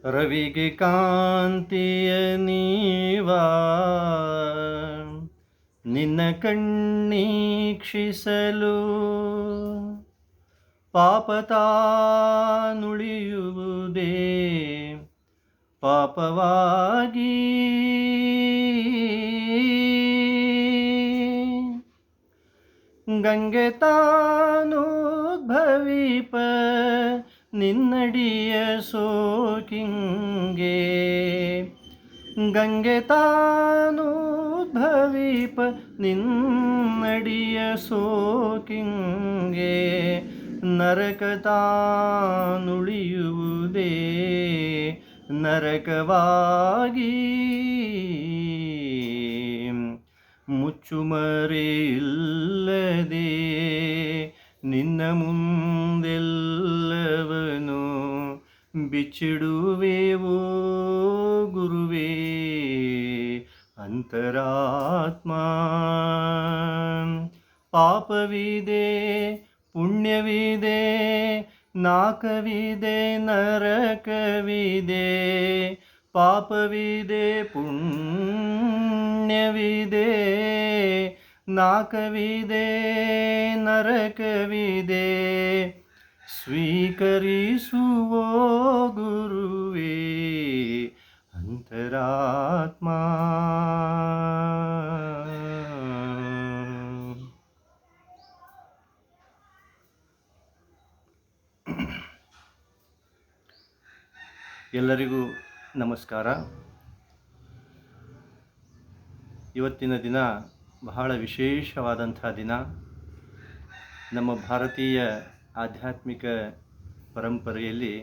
ರವಿಗೆ ಕಾಂತಿಯ ನೀವಾ ನಿನ್ನ ಕಣ್ಣೀಕ್ಷಿಸಲು ಪಾಪತಾ ನುಳಿಯುವುದೇ ಪಾಪವಾಗಿ ಗಂಗೆ ತಾನೋದ್ಭವಿಪ ನಿನ್ನಡಿಯ ಸೋಕಿಂಗೆ ಗಂಗೆ ತಾನೋದ್ಭವಿಪ ನಿನ್ನಡಿಯ ಸೋಕಿಂಗೆ ನರಕ ತಾನುಳಿಯುವುದೇ ನರಕವಾಗಿ ಮುಚ್ಚುಮರೆಯಿಲ್ಲದೆ ನಿನ್ನ ಮುಂದೆಲ್ಲವನು ಬಿಚ್ಚಿಡುವೆವೋ ಗುರುವೇ ಅಂತರಾತ್ಮ. ಪಾಪವಿದೆ ಪುಣ್ಯವಿದೆ ನಾಕವಿದೆ ನರಕವಿದೆ ಪಾಪವಿದೆ ಪುಣ್ಯವಿದೆ ನಾಕವಿದೆ ನರಕವಿದೆ ಸ್ವೀಕರಿಸುವೋ ಗುರುವೇ ಅಂತರಾತ್ಮ. ಎಲ್ಲರಿಗೂ ನಮಸ್ಕಾರ. ಇವತ್ತಿನ ದಿನ ಬಹಳ ವಿಶೇಷವಾದಂಥ ದಿನ. ನಮ್ಮ ಭಾರತೀಯ ಆಧ್ಯಾತ್ಮಿಕ ಪರಂಪರೆಯಲ್ಲಿ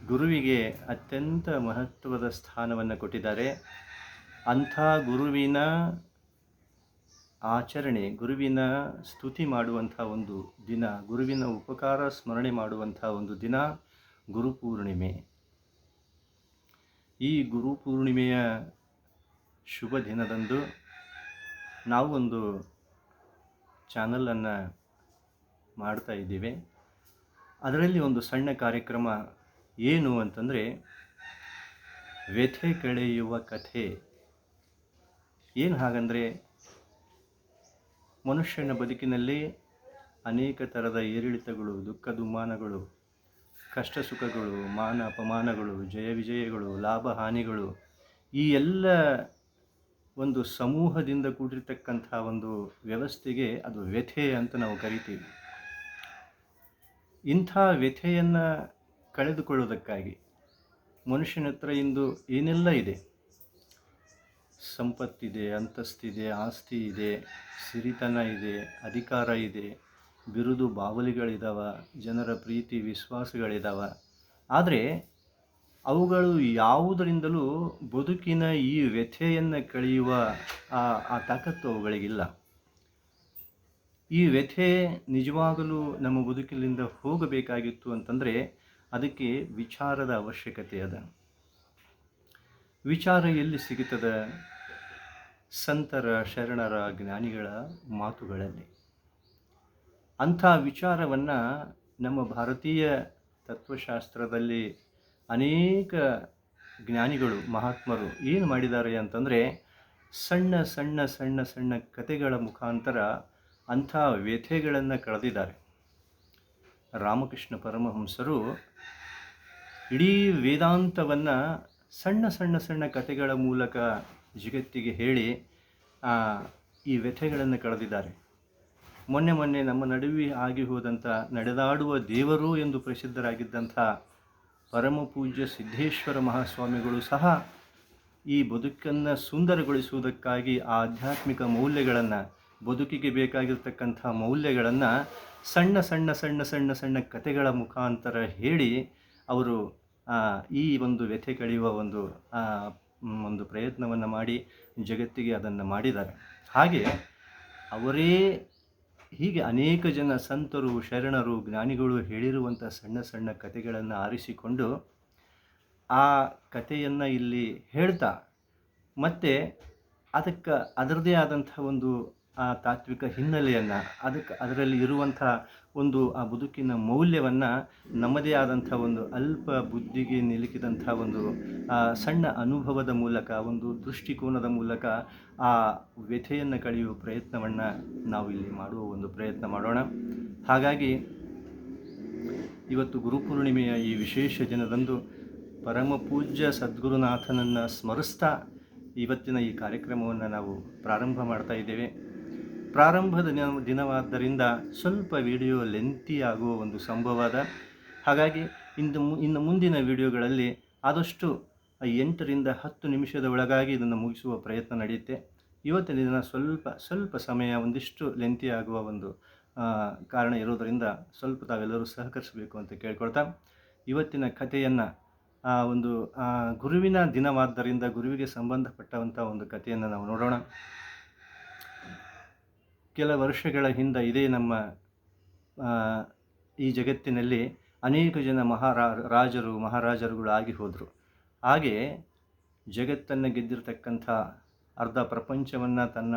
ಗುರುವಿಗೆ ಅತ್ಯಂತ ಮಹತ್ವದ ಸ್ಥಾನವನ್ನು ಕೊಟ್ಟಿದ್ದಾರೆ. ಅಂಥ ಗುರುವಿನ ಆಚರಣೆ, ಗುರುವಿನ ಸ್ತುತಿ ಮಾಡುವಂಥ ಒಂದು ದಿನ, ಗುರುವಿನ ಉಪಕಾರ ಸ್ಮರಣೆ ಮಾಡುವಂಥ ಒಂದು ದಿನ ಗುರುಪೂರ್ಣಿಮೆ. ಈ ಗುರುಪೂರ್ಣಿಮೆಯ ಶುಭ ದಿನದಂದು ನಾವು ಒಂದು ಚಾನಲನ್ನು ಮಾಡ್ತಾ ಇದ್ದೀವಿ. ಅದರಲ್ಲಿ ಒಂದು ಸಣ್ಣ ಕಾರ್ಯಕ್ರಮ ಏನು ಅಂತಂದರೆ, ವ್ಯಥೆ ಕಳೆಯುವ ಕಥೆ. ಏನು ಹಾಗಂದರೆ, ಮನುಷ್ಯನ ಬದುಕಿನಲ್ಲಿ ಅನೇಕ ಥರದ ಏರಿಳಿತಗಳು, ದುಃಖ ದುಮ್ಮಾನಗಳು, ಕಷ್ಟ ಸುಖಗಳು, ಮಾನ ಅಪಮಾನಗಳು, ಜಯ ವಿಜಯಗಳು, ಲಾಭ ಹಾನಿಗಳು, ಈ ಎಲ್ಲ ಒಂದು ಸಮೂಹದಿಂದ ಕೂಡಿರ್ತಕ್ಕಂಥ ಒಂದು ವ್ಯವಸ್ಥೆಗೆ ಅದು ವ್ಯಥೆ ಅಂತ ನಾವು ಕರಿತೀವಿ. ಇಂಥ ವ್ಯಥೆಯನ್ನು ಕಳೆದುಕೊಳ್ಳೋದಕ್ಕಾಗಿ ಮನುಷ್ಯನ ಹತ್ರ ಇಂದು ಏನೆಲ್ಲ ಇದೆ, ಸಂಪತ್ತಿದೆ, ಅಂತಸ್ತಿದೆ, ಆಸ್ತಿ ಇದೆ, ಸಿರಿತನ ಇದೆ, ಅಧಿಕಾರ ಇದೆ, ಬಿರುದು ಬಾವಲಿಗಳಿದ್ದಾವ, ಜನರ ಪ್ರೀತಿ ವಿಶ್ವಾಸಗಳಿದ್ದಾವ. ಆದರೆ ಅವುಗಳು ಯಾವುದರಿಂದಲೂ ಬದುಕಿನ ಈ ವ್ಯಥೆಯನ್ನು ಕಳೆಯುವ ಆ ತಾಕತ್ತು ಅವುಗಳಿಗಿಲ್ಲ. ಈ ವ್ಯಥೆ ನಿಜವಾಗಲೂ ನಮ್ಮ ಬದುಕಿನಿಂದ ಹೋಗಬೇಕಾಗಿತ್ತು ಅಂತಂದರೆ ಅದಕ್ಕೆ ವಿಚಾರದ ಅವಶ್ಯಕತೆ ಅದ. ವಿಚಾರ ಎಲ್ಲಿ ಸಿಗುತ್ತದೆ? ಸಂತರ, ಶರಣರ, ಜ್ಞಾನಿಗಳ ಮಾತುಗಳಲ್ಲಿ. ಅಂಥ ವಿಚಾರವನ್ನು ನಮ್ಮ ಭಾರತೀಯ ತತ್ವಶಾಸ್ತ್ರದಲ್ಲಿ ಅನೇಕ ಜ್ಞಾನಿಗಳು, ಮಹಾತ್ಮರು ಏನು ಮಾಡಿದ್ದಾರೆ ಅಂತಂದರೆ, ಸಣ್ಣ ಸಣ್ಣ ಸಣ್ಣ ಸಣ್ಣ ಕಥೆಗಳ ಮುಖಾಂತರ ಅಂಥ ವ್ಯಥೆಗಳನ್ನು ಕಳೆದಿದ್ದಾರೆ. ರಾಮಕೃಷ್ಣ ಪರಮಹಂಸರು ಇಡೀ ವೇದಾಂತವನ್ನು ಸಣ್ಣ ಸಣ್ಣ ಸಣ್ಣ ಕಥೆಗಳ ಮೂಲಕ ಜಗತ್ತಿಗೆ ಹೇಳಿ ಈ ವ್ಯಥೆಗಳನ್ನು ಕಳೆದಿದ್ದಾರೆ. ಮೊನ್ನೆ ನಮ್ಮ ನಡುವೆ ಆಗಿ ಹೋದಂಥ ನಡೆದಾಡುವ ದೇವರು ಎಂದು ಪ್ರಸಿದ್ಧರಾಗಿದ್ದಂಥ ಪರಮ ಪೂಜ್ಯ ಸಿದ್ದೇಶ್ವರ ಮಹಾಸ್ವಾಮಿಗಳು ಸಹ ಈ ಬದುಕನ್ನು ಸುಂದರಗೊಳಿಸುವುದಕ್ಕಾಗಿ ಆಧ್ಯಾತ್ಮಿಕ ಮೌಲ್ಯಗಳನ್ನು, ಬದುಕಿಗೆ ಬೇಕಾಗಿರ್ತಕ್ಕಂಥ ಮೌಲ್ಯಗಳನ್ನು ಸಣ್ಣ ಸಣ್ಣ ಸಣ್ಣ ಸಣ್ಣ ಸಣ್ಣ ಕಥೆಗಳ ಮುಖಾಂತರ ಹೇಳಿ ಅವರು ಈ ಒಂದು ವ್ಯಥೆ ಕಳೆಯುವ ಒಂದು ಪ್ರಯತ್ನವನ್ನು ಮಾಡಿ ಜಗತ್ತಿಗೆ ಅದನ್ನು ಮಾಡಿದ್ದಾರೆ. ಹಾಗೆ ಅವರೇ ಹೀಗೆ ಅನೇಕ ಜನ ಸಂತರು, ಶರಣರು, ಜ್ಞಾನಿಗಳು ಹೇಳಿರುವಂಥ ಸಣ್ಣ ಸಣ್ಣ ಕಥೆಗಳನ್ನು ಆರಿಸಿಕೊಂಡು ಆ ಕಥೆಯನ್ನು ಇಲ್ಲಿ ಹೇಳ್ತಾ, ಮತ್ತು ಅದರದ್ದೇ ಆದಂಥ ಒಂದು ತಾತ್ವಿಕ ಹಿನ್ನೆಲೆಯನ್ನು, ಅದರಲ್ಲಿ ಇರುವಂಥ ಆ ಬದುಕಿನ ಮೌಲ್ಯವನ್ನು ನಮ್ಮದೇ ಆದಂಥ ಒಂದು ಅಲ್ಪ ಬುದ್ಧಿಗೆ ನಿಲುಕಿದಂಥ ಒಂದು ಸಣ್ಣ ಅನುಭವದ ಮೂಲಕ, ಒಂದು ದೃಷ್ಟಿಕೋನದ ಮೂಲಕ ಆ ವ್ಯಥೆಯನ್ನು ಕಳೆಯುವ ಪ್ರಯತ್ನವನ್ನು ನಾವು ಇಲ್ಲಿ ಮಾಡುವ ಒಂದು ಪ್ರಯತ್ನ ಮಾಡೋಣ. ಹಾಗಾಗಿ ಇವತ್ತು ಗುರುಪೂರ್ಣಿಮೆಯ ಈ ವಿಶೇಷ ದಿನದಂದು ಪರಮ ಪೂಜ್ಯ ಸದ್ಗುರುನಾಥನನ್ನು ಸ್ಮರಿಸ್ತಾ ಇವತ್ತಿನ ಈ ಕಾರ್ಯಕ್ರಮವನ್ನು ನಾವು ಪ್ರಾರಂಭ ಮಾಡ್ತಾ ಇದ್ದೇವೆ. ಪ್ರಾರಂಭದ ದಿನವಾದ್ದರಿಂದ ಸ್ವಲ್ಪ ವಿಡಿಯೋ ಲೆಂತಿ ಆಗುವ ಒಂದು ಸಂಭವದ. ಹಾಗಾಗಿ ಇನ್ನು ಮುಂದಿನ ವಿಡಿಯೋಗಳಲ್ಲಿ ಆದಷ್ಟು 8 ರಿಂದ 10 ನಿಮಿಷದ ಒಳಗಾಗಿ ಇದನ್ನು ಮುಗಿಸುವ ಪ್ರಯತ್ನ ನಡೆಯುತ್ತೆ. ಇವತ್ತಿನ ದಿನ ಸ್ವಲ್ಪ ಸಮಯ ಒಂದಿಷ್ಟು ಲೆಂತಿ ಆಗುವ ಒಂದು ಕಾರಣ ಇರೋದರಿಂದ ಸ್ವಲ್ಪ ತಾವೆಲ್ಲರೂ ಸಹಕರಿಸಬೇಕು ಅಂತ ಕೇಳ್ಕೊಳ್ತಾ, ಇವತ್ತಿನ ಕಥೆಯನ್ನು ಒಂದು ಗುರುವಿನ ದಿನವಾದ್ದರಿಂದ ಗುರುವಿಗೆ ಸಂಬಂಧಪಟ್ಟಂಥ ಒಂದು ಕಥೆಯನ್ನು ನಾವು ನೋಡೋಣ. ಕೆಲ ವರ್ಷಗಳ ಹಿಂದೆ ಇದೇ ನಮ್ಮ ಈ ಜಗತ್ತಿನಲ್ಲಿ ಅನೇಕ ಜನ ಮಹಾರಾಜರುಗಳು ಆಗಿ ಹೋದರು. ಹಾಗೆ ಜಗತ್ತನ್ನು ಗೆದ್ದಿರತಕ್ಕಂಥ, ಅರ್ಧ ಪ್ರಪಂಚವನ್ನು ತನ್ನ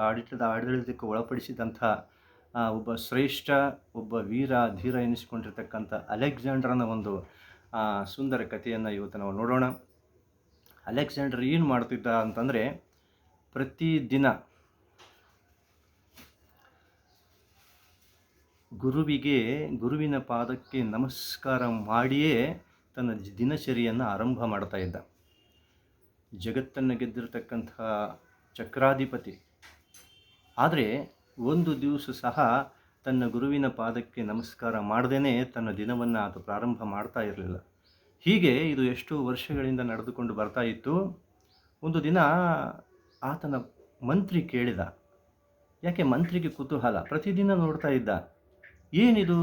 ಆಡಳಿತಕ್ಕೆ ಒಳಪಡಿಸಿದಂಥ ಒಬ್ಬ ಶ್ರೇಷ್ಠ, ಒಬ್ಬ ವೀರ ಧೀರ ಎನಿಸಿಕೊಂಡಿರ್ತಕ್ಕಂಥ ಅಲೆಕ್ಸಾಂಡರನ ಒಂದು ಸುಂದರ ಕಥೆಯನ್ನು ಇವತ್ತು ನಾವು ನೋಡೋಣ. ಅಲೆಕ್ಸಾಂಡರ್ ಏನು ಮಾಡ್ತಿದ್ದ ಅಂತಂದರೆ, ಪ್ರತಿದಿನ ಗುರುವಿನ ಪಾದಕ್ಕೆ ನಮಸ್ಕಾರ ಮಾಡಿಯೇ ತನ್ನ ದಿನಚರಿಯನ್ನು ಆರಂಭ ಮಾಡ್ತಾ ಇದ್ದ. ಜಗತ್ತನ್ನು ಗೆದ್ದಿರತಕ್ಕಂಥ ಚಕ್ರಾಧಿಪತಿ, ಆದರೆ ಒಂದು ದಿವಸ ಸಹ ತನ್ನ ಗುರುವಿನ ಪಾದಕ್ಕೆ ನಮಸ್ಕಾರ ಮಾಡದೇ ತನ್ನ ದಿನವನ್ನು ಆತ ಪ್ರಾರಂಭ ಮಾಡ್ತಾ ಇರಲಿಲ್ಲ. ಹೀಗೆ ಇದು ಎಷ್ಟೋ ವರ್ಷಗಳಿಂದ ನಡೆದುಕೊಂಡು ಬರ್ತಾ ಇತ್ತು. ಒಂದು ದಿನ ಆತನ ಮಂತ್ರಿ ಕೇಳಿದ. ಯಾಕೆ ಮಂತ್ರಿಗೆ ಕುತೂಹಲ, ಪ್ರತಿದಿನ ನೋಡ್ತಾ ಇದ್ದ, ಏನಿದು,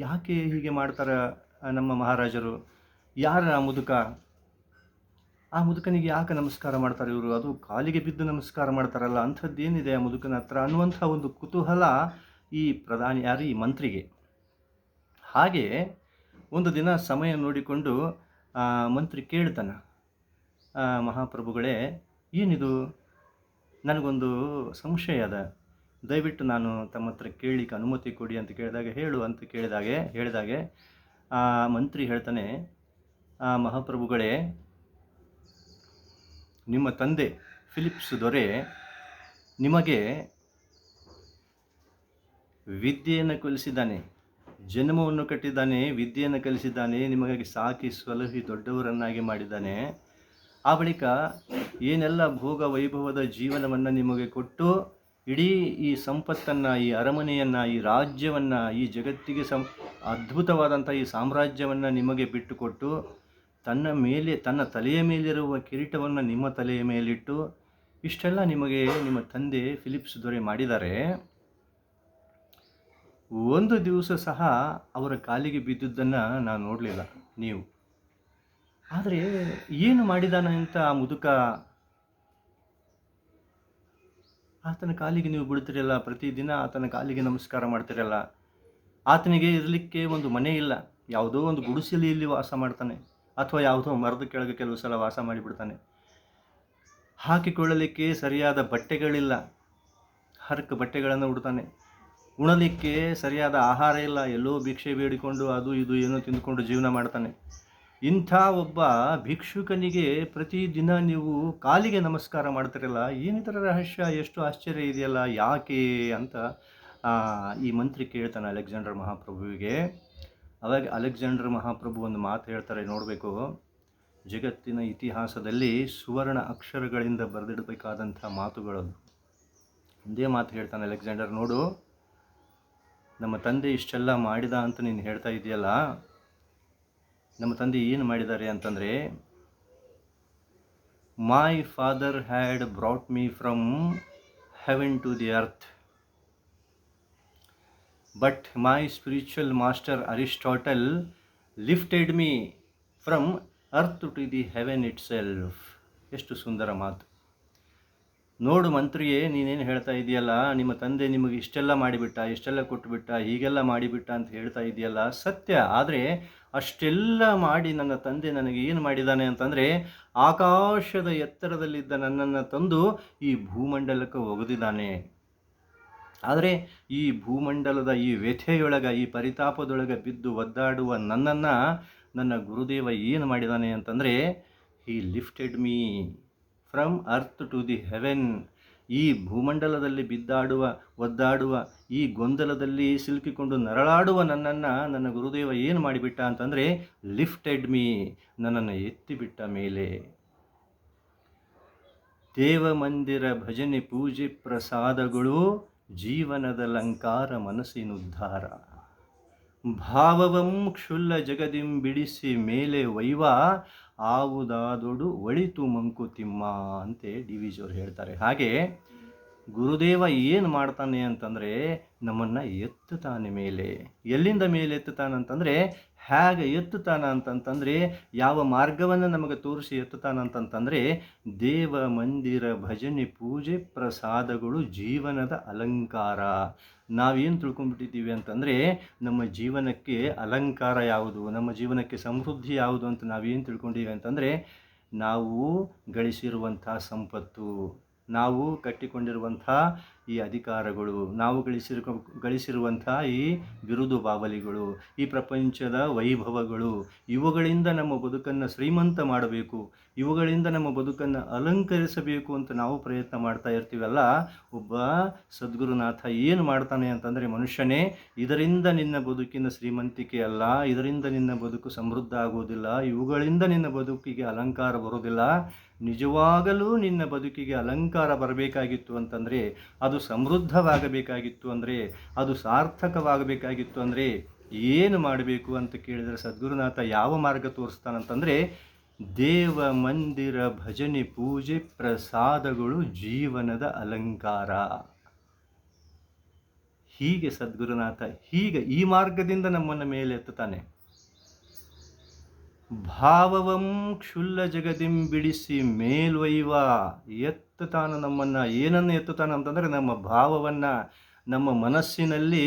ಯಾಕೆ ಹೀಗೆ ಮಾಡ್ತಾರೆ ನಮ್ಮ ಮಹಾರಾಜರು, ಯಾರ ಆ ಮುದುಕನಿಗೆ ಯಾಕೆ ನಮಸ್ಕಾರ ಮಾಡ್ತಾರೆ ಇವರು, ಅದು ಕಾಲಿಗೆ ಬಿದ್ದು ನಮಸ್ಕಾರ ಮಾಡ್ತಾರಲ್ಲ, ಅಂಥದ್ದೇನಿದೆ ಆ ಮುದುಕನ ಹತ್ರ ಅನ್ನುವಂಥ ಒಂದು ಕುತೂಹಲ ಈ ಈ ಮಂತ್ರಿಗೆ. ಹಾಗೆ ಒಂದು ದಿನ ಸಮಯ ನೋಡಿಕೊಂಡು ಮಂತ್ರಿ ಕೇಳ್ತಾನೆ, ಮಹಾಪ್ರಭುಗಳೇ, ಏನಿದು, ನನಗೊಂದು ಸಂಶಯ ಅದ, ದಯವಿಟ್ಟು ನಾನು ತಮ್ಮ ಹತ್ರ ಕೇಳಲಿಕ್ಕೆ ಅನುಮತಿ ಕೊಡಿ ಅಂತ ಕೇಳಿದಾಗ, ಹೇಳು ಅಂತ ಹೇಳಿದಾಗೆ ಮಂತ್ರಿ ಹೇಳ್ತಾನೆ, ಮಹಾಪ್ರಭುಗಳೇ, ನಿಮ್ಮ ತಂದೆ ಫಿಲಿಪ್ಸ್ ದೊರೆ ನಿಮಗೆ ವಿದ್ಯೆಯನ್ನು ಕಲಿಸಿದ್ದಾನೆ, ಜನ್ಮವನ್ನು ಕಟ್ಟಿದ್ದಾನೆ, ವಿದ್ಯೆಯನ್ನು ಕಲಿಸಿದ್ದಾನೆ, ನಿಮಗಾಗಿ ಸಾಕಿ ಸಲಹಿ ದೊಡ್ಡವರನ್ನಾಗಿ ಮಾಡಿದ್ದಾನೆ. ಆ ಬಳಿಕ ಏನೆಲ್ಲ ಭೋಗ ವೈಭವದ ಜೀವನವನ್ನು ನಿಮಗೆ ಕೊಟ್ಟು, ಇಡೀ ಈ ಸಂಪತ್ತನ್ನು, ಈ ಅರಮನೆಯನ್ನು, ಈ ರಾಜ್ಯವನ್ನು, ಈ ಜಗತ್ತಿಗೆ ಅದ್ಭುತವಾದಂಥ ಈ ಸಾಮ್ರಾಜ್ಯವನ್ನು ನಿಮಗೆ ಬಿಟ್ಟುಕೊಟ್ಟು, ತನ್ನ ತಲೆಯ ಮೇಲಿರುವ ಕಿರೀಟವನ್ನು ನಿಮ್ಮ ತಲೆಯ ಮೇಲಿಟ್ಟು ಇಷ್ಟೆಲ್ಲ ನಿಮಗೆ ನಿಮ್ಮ ತಂದೆ ಫಿಲಿಪ್ಸ್ ದೊರೆ ಮಾಡಿದ್ದಾರೆ. ಒಂದು ದಿವಸ ಸಹ ಅವರ ಕಾಲಿಗೆ ಬಿದ್ದುದನ್ನು ನಾನು ನೋಡಲಿಲ್ಲ ನೀವು. ಆದರೆ ಏನು ಮಾಡಿದಾನ ಅಂತ ಆ ಮುದುಕ, ಆತನ ಕಾಲಿಗೆ ನೀವು ಬಿಡ್ತಿರಲ್ಲ, ಪ್ರತಿದಿನ ಆತನ ಕಾಲಿಗೆ ನಮಸ್ಕಾರ ಮಾಡ್ತಿರಲ್ಲ. ಆತನಿಗೆ ಇರಲಿಕ್ಕೆ ಒಂದು ಮನೆ ಇಲ್ಲ, ಯಾವುದೋ ಒಂದು ಗುಡಿಸಲಿಯಲ್ಲಿ ವಾಸ ಮಾಡ್ತಾನೆ, ಅಥವಾ ಯಾವುದೋ ಮರದ ಕೆಳಗೆ ಕೆಲವು ಸಲ ವಾಸ ಮಾಡಿಬಿಡ್ತಾನೆ. ಹಾಕಿಕೊಳ್ಳಲಿಕ್ಕೆ ಸರಿಯಾದ ಬಟ್ಟೆಗಳಿಲ್ಲ, ಹರಕ ಬಟ್ಟೆಗಳನ್ನು ಉಡ್ತಾನೆ. ಉಣಲಿಕ್ಕೆ ಸರಿಯಾದ ಆಹಾರ ಇಲ್ಲ, ಎಲ್ಲೋ ಭಿಕ್ಷೆ ಬೇಡಿಕೊಂಡು ಅದು ಇದು ಏನೋ ತಿಂದುಕೊಂಡು ಜೀವನ ಮಾಡ್ತಾನೆ. ಇಂಥ ಒಬ್ಬ ಭಿಕ್ಷುಕನಿಗೆ ಪ್ರತಿದಿನ ನೀವು ಕಾಲಿಗೆ ನಮಸ್ಕಾರ ಮಾಡ್ತಿರಲ್ಲ, ಏನಿದರ ರಹಸ್ಯ, ಎಷ್ಟು ಆಶ್ಚರ್ಯ ಇದೆಯಲ್ಲ, ಯಾಕೆ ಅಂತ ಈ ಮಂತ್ರಿ ಕೇಳ್ತಾನೆ ಅಲೆಕ್ಸಾಂಡರ್ ಮಹಾಪ್ರಭುವಿಗೆ. ಅವಾಗ ಅಲೆಕ್ಸಾಂಡರ್ ಮಹಾಪ್ರಭು ಒಂದು ಮಾತು ಹೇಳ್ತಾರೆ, ನೋಡಬೇಕು, ಜಗತ್ತಿನ ಇತಿಹಾಸದಲ್ಲಿ ಸುವರ್ಣ ಅಕ್ಷರಗಳಿಂದ ಬರೆದಿಡಬೇಕಾದಂಥ ಮಾತುಗಳದು. ಒಂದೇ ಮಾತು ಹೇಳ್ತಾನೆ ಅಲೆಕ್ಸಾಂಡರ್, ನೋಡು, ನಮ್ಮ ತಂದೆ ಇಷ್ಟೆಲ್ಲ ಮಾಡಿದ ಅಂತ ನೀನು ಹೇಳ್ತಾ ಇದೆಯಲ್ಲ, ನಮ್ಮ ತಂದೆ ಏನು ಮಾಡಿದ್ದಾರೆ ಅಂತಂದರೆ, my father had brought me from heaven to the earth, but my spiritual master Aristotle lifted me from earth to the heaven itself. ಎಷ್ಟು ಸುಂದರ ಮಾತು. ನೋಡು ಮಂತ್ರಿಯೇ, ನೀನೇನು ಹೇಳ್ತಾ ಇದೆಯಲ್ಲ, ನಿಮ್ಮ ತಂದೆ ನಿಮಗೆ ಇಷ್ಟೆಲ್ಲ ಮಾಡಿಬಿಟ್ಟ, ಇಷ್ಟೆಲ್ಲ ಕೊಟ್ಟುಬಿಟ್ಟ, ಹೀಗೆಲ್ಲ ಮಾಡಿಬಿಟ್ಟ ಅಂತ ಹೇಳ್ತಾ ಇದೆಯಲ್ಲ, ಸತ್ಯ. ಆದರೆ ಅಷ್ಟೆಲ್ಲ ಮಾಡಿ ನನ್ನ ತಂದೆ ನನಗೆ ಏನು ಮಾಡಿದ್ದಾನೆ ಅಂತಂದರೆ, ಆಕಾಶದ ಎತ್ತರದಲ್ಲಿದ್ದ ನನ್ನನ್ನು ತಂದು ಈ ಭೂಮಂಡಲಕ್ಕೆ ಒಗೆದಿದ್ದಾನೆ. ಆದರೆ ಈ ಭೂಮಂಡಲದ ಈ ವ್ಯಥೆಯೊಳಗೆ, ಈ ಪರಿತಾಪದೊಳಗೆ ಬಿದ್ದು ಒದ್ದಾಡುವ ನನ್ನನ್ನು ನನ್ನ ಗುರುದೇವ ಏನು ಮಾಡಿದ್ದಾನೆ ಅಂತಂದರೆ, he lifted me from earth to the heaven. ಈ ಭೂಮಂಡಲದಲ್ಲಿ ಬಿದ್ದಾಡುವ, ಒದ್ದಾಡುವ, ಈ ಗೊಂದಲದಲ್ಲಿ ಸಿಲುಕಿಕೊಂಡು ನರಳಾಡುವ ನನ್ನನ್ನು ನನ್ನ ಗುರುದೇವ ಏನು ಮಾಡಿಬಿಟ್ಟ ಅಂತಂದರೆ, ಲಿಫ್ಟೆಡ್ ಮೀ, ನನ್ನನ್ನು ಎತ್ತಿಬಿಟ್ಟ ಮೇಲೆ. ದೇವ ಮಂದಿರ ಭಜನೆ ಪೂಜೆ ಪ್ರಸಾದಗಳು ಜೀವನದ ಅಲಂಕಾರ ಮನಸ್ಸಿನುದ್ಧಾರ. ಭಾವವಂ ಕ್ಷುಲ್ಲ ಜಗದಿಂ ಬಿಡಿಸಿ ಮೇಲೆ ವೈವ ಆವುದಾದೊಡು ಒಳಿತು ಮಂಕುತಿಮ್ಮ ಅಂತೆ ಡಿ ವಿ ಜಿಯವರು ಹೇಳ್ತಾರೆ. ಹಾಗೆ ಗುರುದೇವ ಏನು ಮಾಡ್ತಾನೆ ಅಂತಂದರೆ, ನಮ್ಮನ್ನು ಎತ್ತುತ್ತಾನೆ ಮೇಲೆ. ಎಲ್ಲಿಂದ ಮೇಲೆ ಎತ್ತುತ್ತಾನಂತಂದರೆ, ಹೇಗೆ ಎತ್ತುತ್ತಾನ ಅಂತಂತಂದರೆ, ಯಾವ ಮಾರ್ಗವನ್ನು ನಮಗೆ ತೋರಿಸಿ ಎತ್ತುತ್ತಾನಂತಂತಂದರೆ, ದೇವ ಮಂದಿರ ಭಜನೆ ಪೂಜೆ ಪ್ರಸಾದಗಳು ಜೀವನದ ಅಲಂಕಾರ. ನಾವೇನು ತಿಳ್ಕೊಂಡ್ಬಿಟ್ಟಿದ್ದೀವಿ ಅಂತಂದರೆ, ನಮ್ಮ ಜೀವನಕ್ಕೆ ಅಲಂಕಾರ ಯಾವುದು, ನಮ್ಮ ಜೀವನಕ್ಕೆ ಸಮೃದ್ಧಿ ಯಾವುದು ಅಂತ ನಾವೇನು ತಿಳ್ಕೊಂಡಿದ್ದೀವಿ ಅಂತಂದರೆ, ನಾವು ಗಳಿಸಿರುವಂಥ ಸಂಪತ್ತು, ನಾವು ಕಟ್ಟಿಕೊಂಡಿರುವಂಥ ಈ ಅಧಿಕಾರಗಳು, ನಾವು ಗಳಿಸಿರುವಂಥ ಈ ಬಿರುದು ಬಾವಲಿಗಳು, ಈ ಪ್ರಪಂಚದ ವೈಭವಗಳು, ಇವುಗಳಿಂದ ನಮ್ಮ ಬದುಕನ್ನು ಶ್ರೀಮಂತ ಮಾಡಬೇಕು, ಇವುಗಳಿಂದ ನಮ್ಮ ಬದುಕನ್ನು ಅಲಂಕರಿಸಬೇಕು ಅಂತ ನಾವು ಪ್ರಯತ್ನ ಮಾಡ್ತಾ ಇರ್ತೀವಲ್ಲ. ಒಬ್ಬ ಸದ್ಗುರುನಾಥ ಏನು ಮಾಡ್ತಾನೆ ಅಂತಂದರೆ, ಮನುಷ್ಯನೇ, ಇದರಿಂದ ನಿನ್ನ ಬದುಕಿನ ಶ್ರೀಮಂತಿಕೆ ಅಲ್ಲ, ಇದರಿಂದ ನಿನ್ನ ಬದುಕು ಸಮೃದ್ಧ ಆಗೋದಿಲ್ಲ, ಇವುಗಳಿಂದ ನಿನ್ನ ಬದುಕಿಗೆ ಅಲಂಕಾರ ಬರೋದಿಲ್ಲ. ನಿಜವಾಗಲೂ ನಿನ್ನ ಬದುಕಿಗೆ ಅಲಂಕಾರ ಬರಬೇಕಾಗಿತ್ತು ಅಂತಂದರೆ, ಅದು ಸಮೃದ್ಧವಾಗಬೇಕಾಗಿತ್ತು ಅಂದರೆ, ಅದು ಸಾರ್ಥಕವಾಗಬೇಕಾಗಿತ್ತು ಅಂದರೆ ಏನು ಮಾಡಬೇಕು ಅಂತ ಕೇಳಿದರೆ, ಸದ್ಗುರುನಾಥ ಯಾವ ಮಾರ್ಗ ತೋರಿಸ್ತಾನಂತಂದರೆ, ದೇವ ಮಂದಿರ ಭಜನೆ ಪೂಜೆ ಪ್ರಸಾದಗಳು ಜೀವನದ ಅಲಂಕಾರ. ಹೀಗೆ ಸದ್ಗುರುನಾಥ ಹೀಗೆ ಈ ಮಾರ್ಗದಿಂದ ನಮ್ಮನ್ನು ಮೇಲೆ ಎತ್ತುತ್ತಾನೆ. ಭಾವವಂ ಕ್ಷುಲ್ಲ ಜಗದಿಂ ಬಿಡಿಸಿ ಮೇಲ್ವೈವ, ಎತ್ತುತ್ತಾನ ನಮ್ಮನ್ನು. ಏನನ್ನು ಎತ್ತುತ್ತಾನ ಅಂತಂದರೆ, ನಮ್ಮ ಭಾವವನ್ನು, ನಮ್ಮ ಮನಸ್ಸಿನಲ್ಲಿ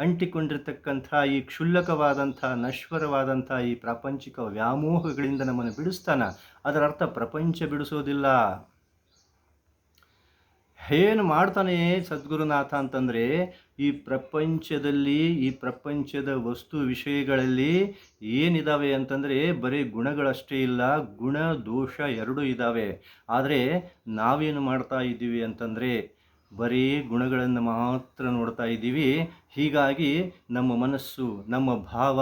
ಅಂಟಿಕೊಂಡಿರ್ತಕ್ಕಂಥ ಈ ಕ್ಷುಲ್ಲಕವಾದಂಥ, ನಶ್ವರವಾದಂಥ ಈ ಪ್ರಾಪಂಚಿಕ ವ್ಯಾಮೋಹಗಳಿಂದ ನಮ್ಮನ್ನು ಬಿಡಿಸ್ತಾನ. ಅದರ ಅರ್ಥ ಪ್ರಪಂಚ ಬಿಡಿಸೋದಿಲ್ಲ. ಏನು ಮಾಡ್ತಾನೆ ಸದ್ಗುರುನಾಥ ಅಂತಂದರೆ, ಈ ಪ್ರಪಂಚದಲ್ಲಿ, ಈ ಪ್ರಪಂಚದ ವಸ್ತು ವಿಷಯಗಳಲ್ಲಿ ಏನಿದ್ದಾವೆ ಅಂತಂದರೆ, ಬರೀ ಗುಣಗಳಷ್ಟೇ ಇಲ್ಲ, ಗುಣ ದೋಷ ಎರಡೂ ಇದ್ದಾವೆ. ಆದರೆ ನಾವೇನು ಮಾಡ್ತಾ ಇದ್ದೀವಿ ಅಂತಂದರೆ, ಬರೀ ಗುಣಗಳನ್ನು ಮಾತ್ರ ನೋಡ್ತಾ ಇದ್ದೀವಿ. ಹೀಗಾಗಿ ನಮ್ಮ ಮನಸ್ಸು, ನಮ್ಮ ಭಾವ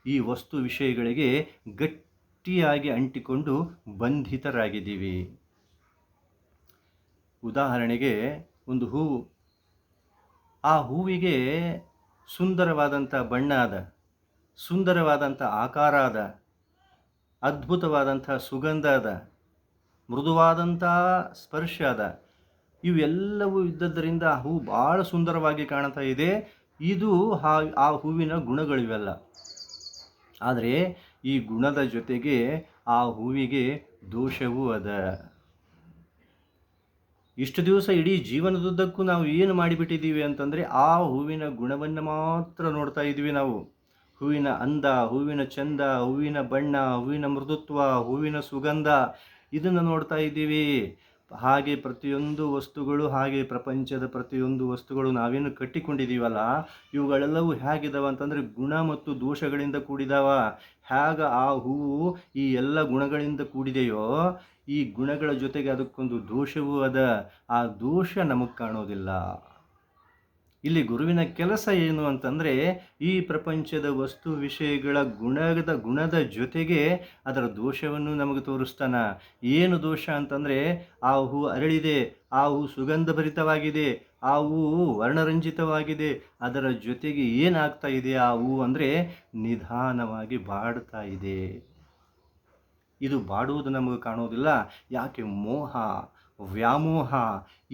ಈ ವಸ್ತು ವಿಷಯಗಳಿಗೆ ಗಟ್ಟಿಯಾಗಿ ಅಂಟಿಕೊಂಡು ಬಂಧಿತರಾಗಿದ್ದೀವಿ. ಉದಾಹರಣೆಗೆ, ಒಂದು ಹೂವು, ಆ ಹೂವಿಗೆ ಸುಂದರವಾದಂಥ ಬಣ್ಣ ಅದ, ಸುಂದರವಾದಂಥ ಆಕಾರ ಅದ, ಅದ್ಭುತವಾದಂಥ ಸುಗಂಧ ಅದ, ಮೃದುವಾದಂಥ ಸ್ಪರ್ಶ ಅದ. ಇವೆಲ್ಲವೂ ಇದ್ದದ್ದರಿಂದ ಆ ಹೂವು ಭಾಳ ಸುಂದರವಾಗಿ ಕಾಣ್ತಾ ಇದೆ. ಇದು ಆ ಹೂವಿನ ಗುಣಗಳಿವೆಲ್ಲ. ಆದರೆ ಈ ಗುಣದ ಜೊತೆಗೆ ಆ ಹೂವಿಗೆ ದೋಷವೂ ಅದ. ಇಷ್ಟು ದಿವಸ ಇಡೀ ಜೀವನದುದ್ದಕ್ಕೂ ನಾವು ಏನು ಮಾಡಿಬಿಟ್ಟಿದ್ದೀವಿ ಅಂತಂದರೆ, ಆ ಹೂವಿನ ಗುಣವನ್ನು ಮಾತ್ರ ನೋಡ್ತಾ ಇದ್ದೀವಿ ನಾವು. ಹೂವಿನ ಅಂದ, ಹೂವಿನ ಚಂದ, ಹೂವಿನ ಬಣ್ಣ, ಹೂವಿನ ಮೃದುತ್ವ, ಹೂವಿನ ಸುಗಂಧ, ಇದನ್ನು ನೋಡ್ತಾ ಇದ್ದೀವಿ. ಹಾಗೆ ಪ್ರತಿಯೊಂದು ವಸ್ತುಗಳು, ಹಾಗೆ ಪ್ರಪಂಚದ ಪ್ರತಿಯೊಂದು ವಸ್ತುಗಳು ನಾವೇನು ಕಟ್ಟಿಕೊಂಡಿದ್ದೀವಲ್ಲ, ಇವುಗಳೆಲ್ಲವೂ ಹೇಗಿದ್ದಾವೆ ಅಂತಂದರೆ ಗುಣ ಮತ್ತು ದೋಷಗಳಿಂದ ಕೂಡಿದಾವ. ಹೇಗೆ ಆ ಹೂವು ಈ ಎಲ್ಲ ಗುಣಗಳಿಂದ ಕೂಡಿದೆಯೋ, ಈ ಗುಣಗಳ ಜೊತೆಗೆ ಅದಕ್ಕೊಂದು ದೋಷವೂ ಅದ. ಆ ದೋಷ ನಮಗೆ ಕಾಣೋದಿಲ್ಲ. ಇಲ್ಲಿ ಗುರುವಿನ ಕೆಲಸ ಏನು ಅಂತಂದರೆ, ಈ ಪ್ರಪಂಚದ ವಸ್ತು ವಿಷಯಗಳ ಗುಣದ ಜೊತೆಗೆ ಅದರ ದೋಷವನ್ನು ನಮಗೆ ತೋರಿಸ್ತಾನ. ಏನು ದೋಷ ಅಂತಂದರೆ, ಆ ಹೂ ಅರಳಿದೆ, ಆ ಹೂ ಸುಗಂಧಭರಿತವಾಗಿದೆ, ಆ ಹೂವು ವರ್ಣರಂಜಿತವಾಗಿದೆ, ಅದರ ಜೊತೆಗೆ ಏನಾಗ್ತಾ ಇದೆ ಆ ಹೂ ಅಂದರೆ ನಿಧಾನವಾಗಿ ಬಾಡ್ತಾ ಇದೆ. ಇದು ಬಾಡುವುದು ನಮಗೆ ಕಾಣೋದಿಲ್ಲ. ಯಾಕೆ? ಮೋಹ, ವ್ಯಾಮೋಹ.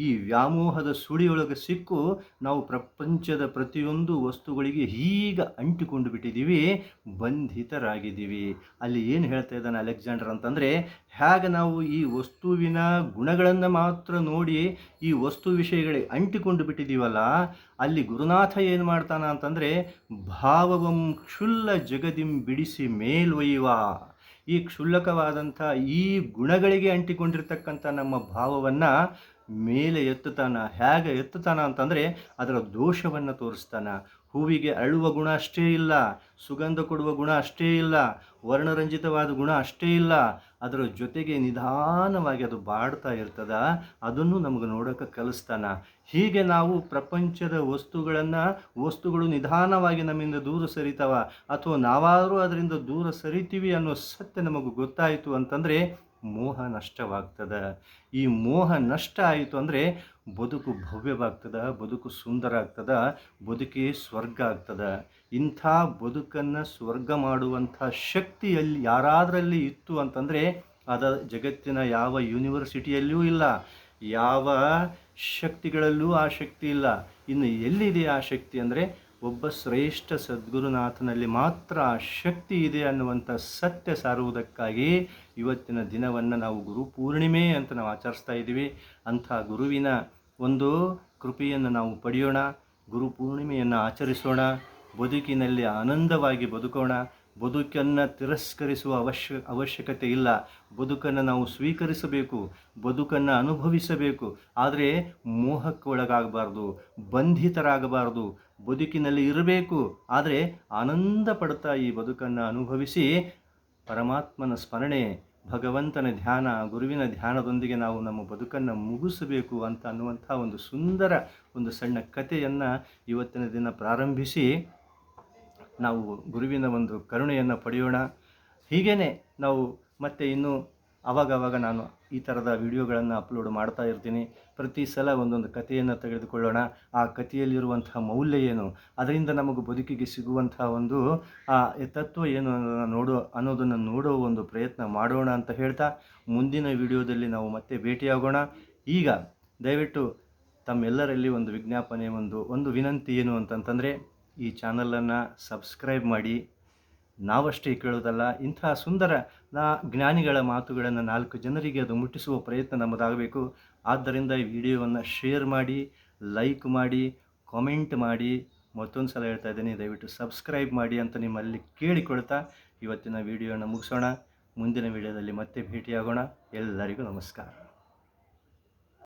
ಈ ವ್ಯಾಮೋಹದ ಸುಳಿಯೊಳಗೆ ಸಿಕ್ಕು ನಾವು ಪ್ರಪಂಚದ ಪ್ರತಿಯೊಂದು ವಸ್ತುಗಳಿಗೆ ಹೀಗೆ ಅಂಟಿಕೊಂಡು ಬಿಟ್ಟಿದ್ದೀವಿ, ಬಂಧಿತರಾಗಿದ್ದೀವಿ. ಅಲ್ಲಿ ಏನು ಹೇಳ್ತಾ ಇದ್ದಾನೆ ಅಲೆಕ್ಸಾಂಡರ್ ಅಂತಂದರೆ, ಹೇಗೆ ನಾವು ಈ ವಸ್ತುವಿನ ಗುಣಗಳನ್ನು ಮಾತ್ರ ನೋಡಿ ಈ ವಸ್ತು ವಿಷಯಗಳಿಗೆ ಅಂಟಿಕೊಂಡು ಬಿಟ್ಟಿದ್ದೀವಲ್ಲ, ಅಲ್ಲಿ ಗುರುನಾಥ ಏನು ಮಾಡ್ತಾನ ಅಂತಂದರೆ, ಭಾವವಂ ಕ್ಷುಲ್ಲ ಜಗದಿಂ ಬಿಡಿಸಿ ಮೇಲ್ವೈವ. ಈ ಕ್ಷುಲ್ಲಕವಾದಂಥ ಈ ಗುಣಗಳಿಗೆ ಅಂಟಿಕೊಂಡಿರ್ತಕ್ಕಂಥ ನಮ್ಮ ಭಾವವನ್ನು ಮೇಲೆ ಎತ್ತುತ್ತಾನ. ಹೇಗೆ ಎತ್ತುತ್ತಾನ ಅಂತಂದರೆ ಅದರ ದೋಷವನ್ನು ತೋರಿಸ್ತಾನ. ಹೂವಿಗೆ ಅರಳುವ ಗುಣ ಅಷ್ಟೇ ಇಲ್ಲ, ಸುಗಂಧ ಕೊಡುವ ಗುಣ ಅಷ್ಟೇ ಇಲ್ಲ, ವರ್ಣರಂಜಿತವಾದ ಗುಣ ಅಷ್ಟೇ ಇಲ್ಲ, ಅದರ ಜೊತೆಗೆ ನಿಧಾನವಾಗಿ ಅದು ಬಾಡ್ತಾ ಇರ್ತದ. ಅದನ್ನು ನಮಗೆ ನೋಡೋಕೆ ಕಲಿಸ್ತಾನ. ಹೀಗೆ ನಾವು ಪ್ರಪಂಚದ ವಸ್ತುಗಳು ನಿಧಾನವಾಗಿ ನಮ್ಮಿಂದ ದೂರ ಸರಿತಾವ, ಅಥವಾ ನಾವಾದರೂ ಅದರಿಂದ ದೂರ ಸರಿತೀವಿ ಅನ್ನೋ ಸತ್ಯ ನಮಗೆ ಗೊತ್ತಾಯಿತು ಅಂತಂದರೆ ಮೋಹ ನಷ್ಟವಾಗ್ತದೆ. ಈ ಮೋಹ ನಷ್ಟ ಆಯಿತು ಅಂದರೆ ಬದುಕು ಭವ್ಯವಾಗ್ತದೆ, ಬದುಕು ಸುಂದರ ಆಗ್ತದೆ, ಬದುಕೇ ಸ್ವರ್ಗ ಆಗ್ತದೆ. ಇಂಥ ಬದುಕನ್ನು ಸ್ವರ್ಗ ಮಾಡುವಂಥ ಶಕ್ತಿಯಲ್ಲಿ ಯಾರಾದರಲ್ಲಿ ಇತ್ತು ಅಂತಂದರೆ ಅದ ಜಗತ್ತಿನ ಯಾವ ಯೂನಿವರ್ಸಿಟಿಯಲ್ಲಿಯೂ ಇಲ್ಲ, ಯಾವ ಶಕ್ತಿಗಳಲ್ಲೂ ಆ ಶಕ್ತಿ ಇಲ್ಲ. ಇನ್ನು ಎಲ್ಲಿದೆ ಆ ಶಕ್ತಿ ಅಂದರೆ ಒಬ್ಬ ಶ್ರೇಷ್ಠ ಸದ್ಗುರುನಾಥನಲ್ಲಿ ಮಾತ್ರ ಆ ಶಕ್ತಿ ಇದೆ ಅನ್ನುವಂಥ ಸತ್ಯ ಸಾರುವುದಕ್ಕಾಗಿ ಇವತ್ತಿನ ದಿನವನ್ನು ನಾವು ಗುರು ಪೂರ್ಣಿಮೆ ಅಂತ ನಾವು ಆಚರಿಸ್ತಾ ಇದ್ದೀವಿ. ಅಂಥ ಗುರುವಿನ ಒಂದು ಕೃಪೆಯನ್ನು ನಾವು ಪಡೆಯೋಣ, ಗುರು ಪೂರ್ಣಿಮೆಯನ್ನು ಆಚರಿಸೋಣ, ಬದುಕಿನಲ್ಲಿ ಆನಂದವಾಗಿ ಬದುಕೋಣ. ಬದುಕನ್ನು ತಿರಸ್ಕರಿಸುವ ಅವಶ್ಯಕತೆ ಇಲ್ಲ. ಬದುಕನ್ನು ನಾವು ಸ್ವೀಕರಿಸಬೇಕು, ಬದುಕನ್ನು ಅನುಭವಿಸಬೇಕು. ಆದರೆ ಮೋಹಕ್ಕೆ ಒಳಗಾಗಬಾರ್ದು, ಬಂಧಿತರಾಗಬಾರ್ದು. ಬದುಕಿನಲ್ಲಿ ಇರಬೇಕು, ಆದರೆ ಆನಂದ ಪಡ್ತಾ ಈ ಬದುಕನ್ನು ಅನುಭವಿಸಿ ಪರಮಾತ್ಮನ ಸ್ಮರಣೆ, ಭಗವಂತನ ಧ್ಯಾನ, ಗುರುವಿನ ಧ್ಯಾನದೊಂದಿಗೆ ನಾವು ನಮ್ಮ ಬದುಕನ್ನು ಮುಗಿಸಬೇಕು ಅಂತ ಅನ್ನುವಂಥ ಒಂದು ಸುಂದರ ಒಂದು ಸಣ್ಣ ಕಥೆಯನ್ನು ಇವತ್ತಿನ ದಿನ ಪ್ರಾರಂಭಿಸಿ ನಾವು ಗುರುವಿನ ಒಂದು ಕರುಣೆಯನ್ನು ಪಡೆಯೋಣ. ಹೀಗೇ ನಾವು ಮತ್ತೆ ಇನ್ನೂ ಆವಾಗವಾಗ ನಾನು ಈ ಥರದ ವಿಡಿಯೋಗಳನ್ನು ಅಪ್ಲೋಡ್ ಮಾಡ್ತಾ ಇರ್ತೀನಿ. ಪ್ರತಿ ಸಲ ಒಂದೊಂದು ಕಥೆಯನ್ನು ತೆಗೆದುಕೊಳ್ಳೋಣ. ಆ ಕಥೆಯಲ್ಲಿರುವಂತಹ ಮೌಲ್ಯ ಏನು, ಅದರಿಂದ ನಮಗೆ ಬದುಕಿಗೆ ಸಿಗುವಂಥ ಒಂದು ತತ್ವ ಏನು ಅನ್ನೋದನ್ನು ನೋಡೋ ಒಂದು ಪ್ರಯತ್ನ ಮಾಡೋಣ ಅಂತ ಹೇಳ್ತಾ ಮುಂದಿನ ವಿಡಿಯೋದಲ್ಲಿ ನಾವು ಮತ್ತೆ ಭೇಟಿಯಾಗೋಣ. ಈಗ ದಯವಿಟ್ಟು ತಮ್ಮೆಲ್ಲರಲ್ಲಿ ಒಂದು ವಿಜ್ಞಾಪನೆ, ಒಂದು ವಿನಂತಿ ಏನು ಅಂತಂತಂದರೆ ಈ ಚಾನಲನ್ನು ಸಬ್ಸ್ಕ್ರೈಬ್ ಮಾಡಿ. ನಾವಷ್ಟೇ ಕೇಳೋದಲ್ಲ, ಇಂಥ ಸುಂದರ ಜ್ಞಾನಿಗಳ ಮಾತುಗಳನ್ನು 4 ಜನರಿಗೆ ಅದು ಮುಟ್ಟಿಸುವ ಪ್ರಯತ್ನ ನಮ್ಮದಾಗಬೇಕು. ಆದ್ದರಿಂದ ಈ ವಿಡಿಯೋವನ್ನು ಶೇರ್ ಮಾಡಿ, ಲೈಕ್ ಮಾಡಿ, ಕಾಮೆಂಟ್ ಮಾಡಿ. ಮತ್ತೊಂದು ಸಲ ಹೇಳ್ತಾ ಇದ್ದೀನಿ, ದಯವಿಟ್ಟು ಸಬ್ಸ್ಕ್ರೈಬ್ ಮಾಡಿ ಅಂತ ನಿಮ್ಮಲ್ಲಿ ಕೇಳಿಕೊಳ್ತಾ ಇವತ್ತಿನ ವಿಡಿಯೋನ ಮುಗಿಸೋಣ. ಮುಂದಿನ ವಿಡಿಯೋದಲ್ಲಿ ಮತ್ತೆ ಭೇಟಿಯಾಗೋಣ. ಎಲ್ಲರಿಗೂ ನಮಸ್ಕಾರ.